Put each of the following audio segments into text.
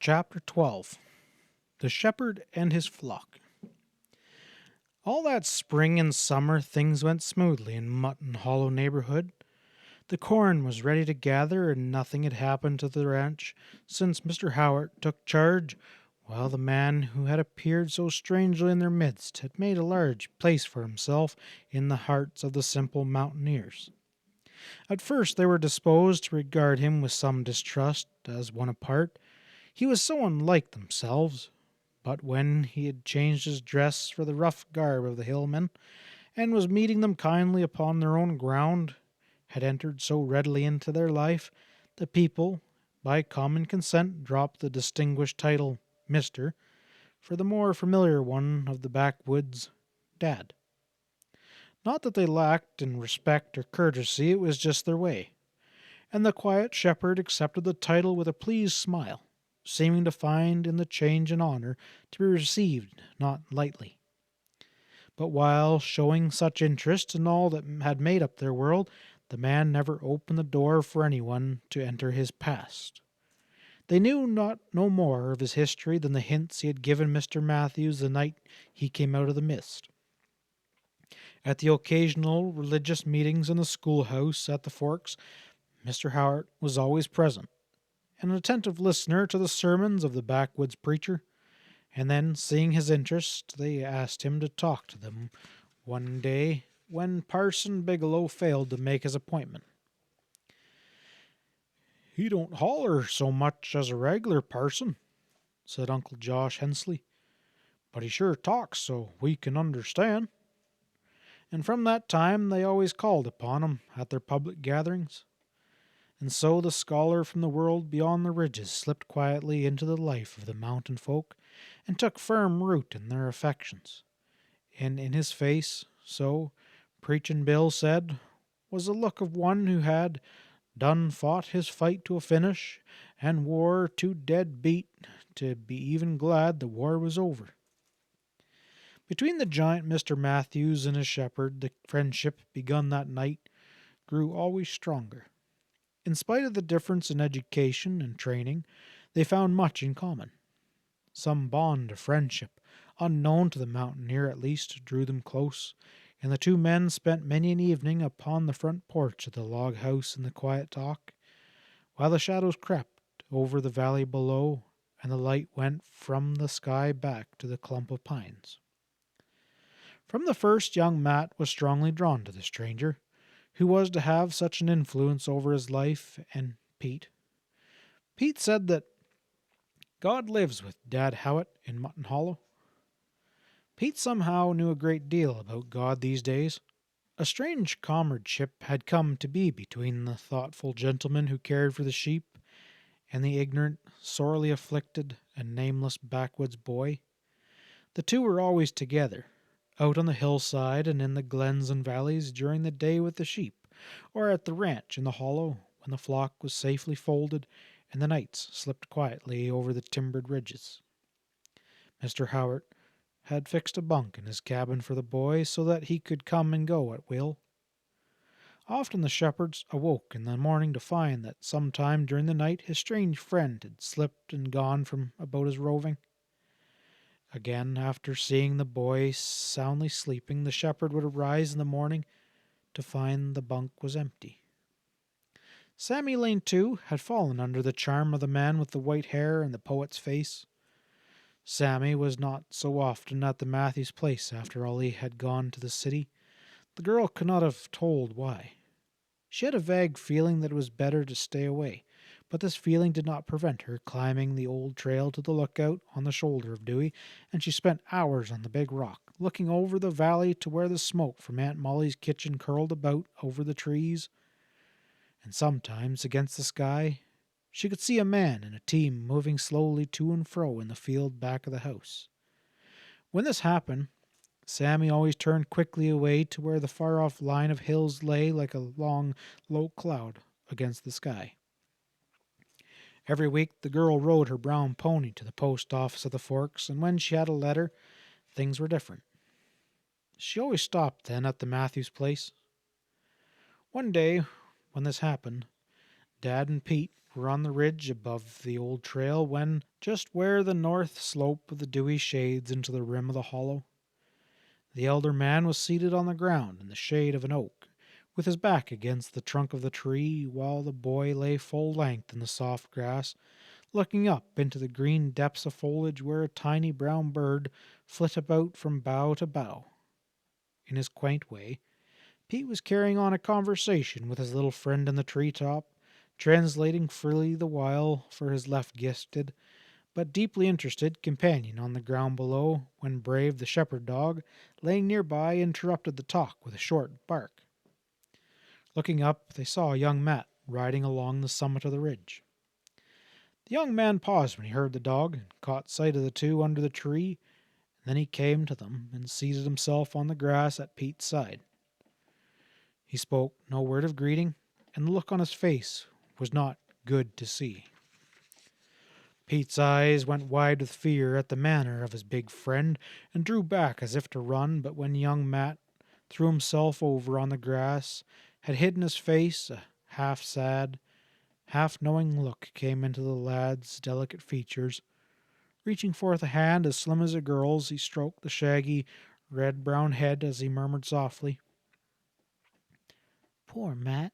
Chapter 12. The Shepherd and His Flock. All that spring and summer things went smoothly in Mutton Hollow neighborhood. The corn was ready to gather, and nothing had happened to the ranch since Mr. Howitt took charge, while the man who had appeared so strangely in their midst had made a large place for himself in the hearts of the simple mountaineers. At first they were disposed to regard him with some distrust as one apart. He was so unlike themselves. But when he had changed his dress for the rough garb of the hillmen, and was meeting them kindly upon their own ground, had entered so readily into their life, the people, by common consent, dropped the distinguished title Mr. for the more familiar one of the backwoods, Dad. Not that they lacked in respect or courtesy, it was just their way, and the quiet shepherd accepted the title with a pleased smile, seeming to find in the change an honor to be received not lightly. But while showing such interest in all that had made up their world, the man never opened the door for anyone to enter his past. They knew no more of his history than the hints he had given Mr. Matthews the night he came out of the mist. At the occasional religious meetings in the schoolhouse at the Forks, Mr. Howitt was always present, an attentive listener to the sermons of the backwoods preacher, and then, seeing his interest, they asked him to talk to them one day when Parson Bigelow failed to make his appointment. "He don't holler so much as a regular parson," said Uncle Josh Hensley, "but he sure talks so we can understand." And from that time they always called upon him at their public gatherings. And so the scholar from the world beyond the ridges slipped quietly into the life of the mountain folk and took firm root in their affections. And in his face, so Preachin' Bill said, was the look of one who had done fought his fight to a finish and war too dead beat to be even glad the war was over. Between the giant Mr. Matthews and his shepherd, the friendship begun that night grew always stronger. In spite of the difference in education and training, they found much in common. Some bond of friendship, unknown to the mountaineer at least, drew them close, and the two men spent many an evening upon the front porch of the log house in the quiet talk, while the shadows crept over the valley below and the light went from the sky back to the clump of pines. From the first, young Matt was strongly drawn to the stranger, who was to have such an influence over his life and Pete. Pete said that God lives with Dad Howitt in Mutton Hollow. Pete somehow knew a great deal about God these days. A strange comradeship had come to be between the thoughtful gentleman who cared for the sheep and the ignorant, sorely afflicted, and nameless backwoods boy. The two were always together, out on the hillside and in the glens and valleys during the day with the sheep, or at the ranch in the hollow when the flock was safely folded and the nights slipped quietly over the timbered ridges. Mr. Howitt had fixed a bunk in his cabin for the boy so that he could come and go at will. Often the shepherds awoke in the morning to find that some time during the night his strange friend had slipped and gone from about his roving. Again, after seeing the boy soundly sleeping, the shepherd would arise in the morning to find the bunk was empty. Sammy Lane, too, had fallen under the charm of the man with the white hair and the poet's face. Sammy was not so often at the Matthews place after all he had gone to the city. The girl could not have told why. She had a vague feeling that it was better to stay away, but this feeling did not prevent her climbing the old trail to the lookout on the shoulder of Dewey, and she spent hours on the big rock, looking over the valley to where the smoke from Aunt Molly's kitchen curled about over the trees. And sometimes, against the sky, she could see a man and a team moving slowly to and fro in the field back of the house. When this happened, Sammy always turned quickly away to where the far-off line of hills lay like a long, low cloud against the sky. Every week the girl rode her brown pony to the post office of the Forks, and when she had a letter, things were different. She always stopped then at the Matthews place. One day, when this happened, Dad and Pete were on the ridge above the old trail when, just where the north slope of the dewy shades into the rim of the hollow, the elder man was seated on the ground in the shade of an oak, with his back against the trunk of the tree, while the boy lay full length in the soft grass, looking up into the green depths of foliage where a tiny brown bird flit about from bough to bough. In his quaint way, Pete was carrying on a conversation with his little friend in the tree-top, translating freely the while for his left-gifted, but deeply interested companion on the ground below, when Brave, the shepherd dog, laying nearby, interrupted the talk with a short bark. Looking up, they saw young Matt riding along the summit of the ridge. The young man paused when he heard the dog, and caught sight of the two under the tree, and then he came to them and seated himself on the grass at Pete's side. He spoke no word of greeting, and the look on his face was not good to see. Pete's eyes went wide with fear at the manner of his big friend, and drew back as if to run, but when young Matt threw himself over on the grass, had hidden his face, a half-sad, half-knowing look came into the lad's delicate features. Reaching forth a hand as slim as a girl's, he stroked the shaggy, red-brown head as he murmured softly, "Poor Matt.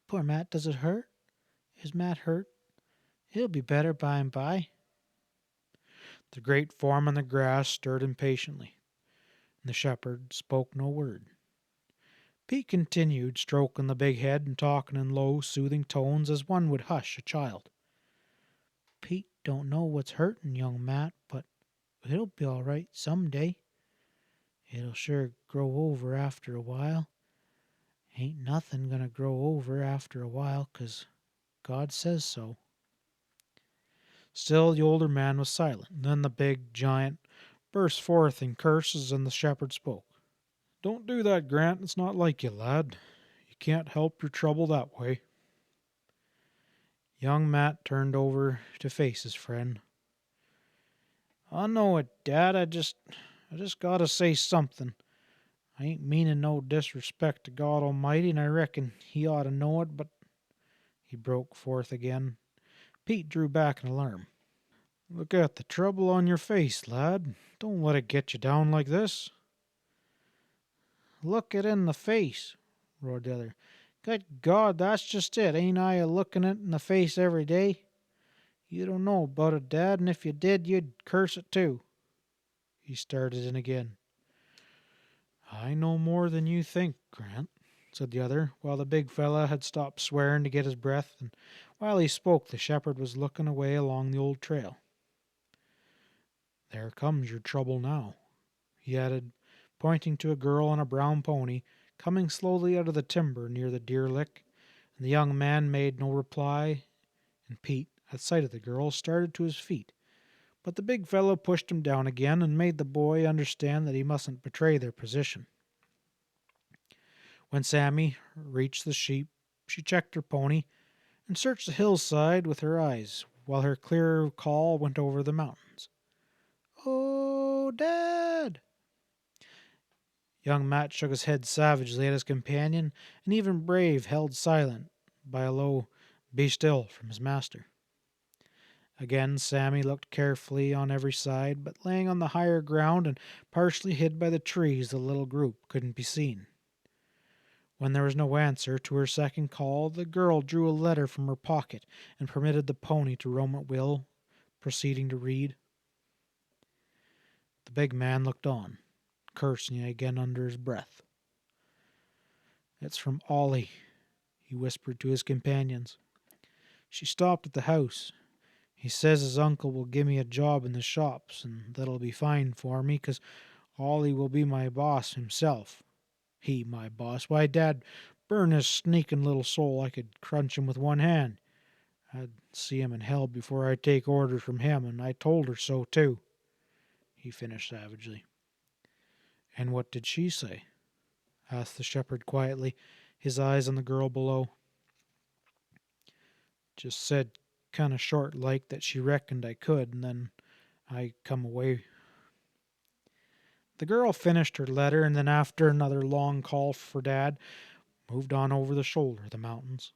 Poor Matt, does it hurt? Is Matt hurt? He'll be better by and by." The great form on the grass stirred impatiently, and the shepherd spoke no word. Pete continued, stroking the big head and talking in low, soothing tones as one would hush a child. "Pete don't know what's hurting young Matt, but it'll be all right some day. It'll sure grow over after a while. Ain't nothing gonna grow over after a while, 'cause God says so." Still the older man was silent. Then the big giant burst forth in curses, and the shepherd spoke. "Don't do that, Grant. It's not like you, lad. You can't help your trouble that way." Young Matt turned over to face his friend. "I know it, Dad. I just gotta say something. I ain't meanin' no disrespect to God Almighty, and I reckon He ought to know it, but—" He broke forth again. Pete drew back in alarm. "Look at the trouble on your face, lad. Don't let it get you down like this." "Look it in the face," roared the other. "Good God, that's just it. Ain't I a lookin' it in the face every day? You don't know about it, Dad, and if you did, you'd curse it too." He started in again. "I know more than you think, Grant," said the other, while the big fella had stopped swearing to get his breath, and while he spoke the shepherd was looking away along the old trail. "There comes your trouble now," he added, pointing to a girl on a brown pony coming slowly out of the timber near the deer lick, and the young man made no reply, and Pete, at sight of the girl, started to his feet. But the big fellow pushed him down again and made the boy understand that he mustn't betray their position. When Sammy reached the sheep, she checked her pony and searched the hillside with her eyes, while her clear call went over the mountains. "Oh, Dad!" Young Matt shook his head savagely at his companion, and even Brave held silent by a low "Be still" from his master. Again Sammy looked carefully on every side, but laying on the higher ground and partially hid by the trees, the little group couldn't be seen. When there was no answer to her second call, the girl drew a letter from her pocket and permitted the pony to roam at will, proceeding to read. The big man looked on, cursing again under his breath. "It's from Ollie," he whispered to his companions. "She stopped at the house. He says his uncle will give me a job in the shops, and that'll be fine for me, 'cause Ollie will be my boss himself. He my boss? Why, Dad, burn his sneaking little soul, I could crunch him with one hand. I'd see him in hell before I'd take orders from him, and I told her so, too," he finished savagely. "And what did she say?" asked the shepherd quietly, his eyes on the girl below. "Just said kind of short like that she reckoned I could, and then I come away." The girl finished her letter, and then after another long call for Dad, moved on over the shoulder of the mountains.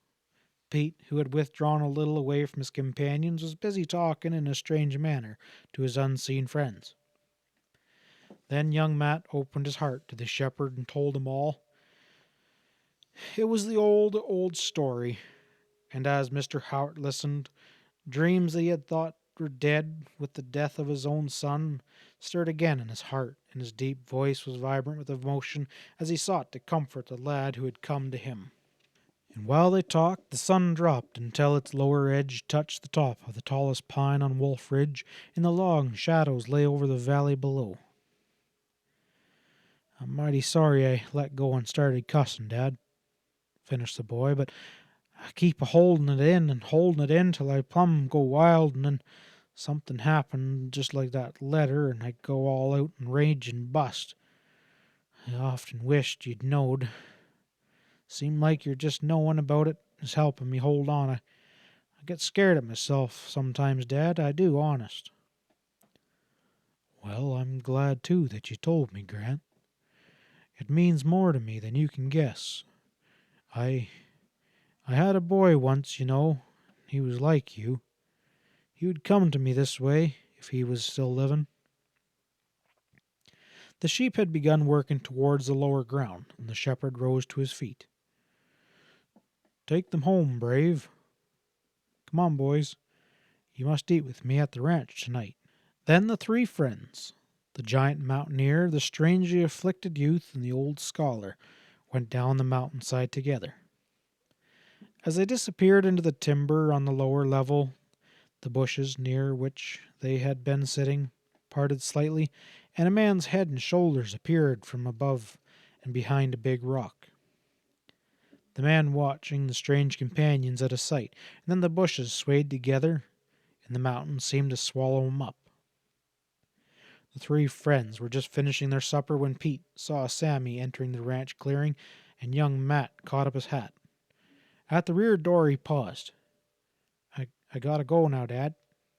Pete, who had withdrawn a little away from his companions, was busy talking in a strange manner to his unseen friends. Then young Matt opened his heart to the shepherd and told him all. It was the old story, and as Mr. Howitt listened, dreams that he had thought were dead with the death of his own son stirred again in his heart, and his deep voice was vibrant with emotion as he sought to comfort the lad who had come to him. And while they talked, the sun dropped until its lower edge touched the top of the tallest pine on Wolf Ridge, and the long shadows lay over the valley below. I'm mighty sorry I let go and started cussing, Dad, finished the boy, but I keep a holding it in and holding it in till I plumb go wild, and then something happened just like that letter, and I go all out and rage and bust. I often wished you'd knowed. Seemed like your just knowing about it is helping me hold on. I get scared of myself sometimes, Dad. I do, honest. Well, I'm glad, too, that you told me, Grant. It means more to me than you can guess. I had a boy once, you know. He was like you. He would come to me this way, if he was still living. The sheep had begun working towards the lower ground, and the shepherd rose to his feet. Take them home, Brave. Come on, boys. You must eat with me at the ranch tonight. Then the three friends, the giant mountaineer, the strangely afflicted youth, and the old scholar, went down the mountainside together. As they disappeared into the timber on the lower level, the bushes near which they had been sitting parted slightly, and a man's head and shoulders appeared from above and behind a big rock. The man watching the strange companions out of sight, and then the bushes swayed together, and the mountain seemed to swallow him up. The three friends were just finishing their supper when Pete saw Sammy entering the ranch clearing, and young Matt caught up his hat. At the rear door he paused. I gotta go now, Dad.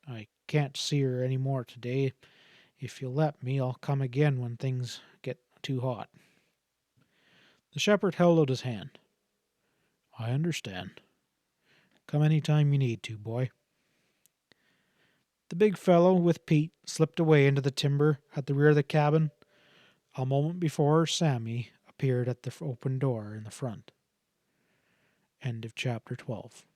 I can't see her any more today. If you'll let me, I'll come again when things get too hot. The shepherd held out his hand. I understand. Come any time you need to, boy. The big fellow, with Pete, slipped away into the timber at the rear of the cabin. A moment before, Sammy appeared at the open door in the front. End of chapter 12.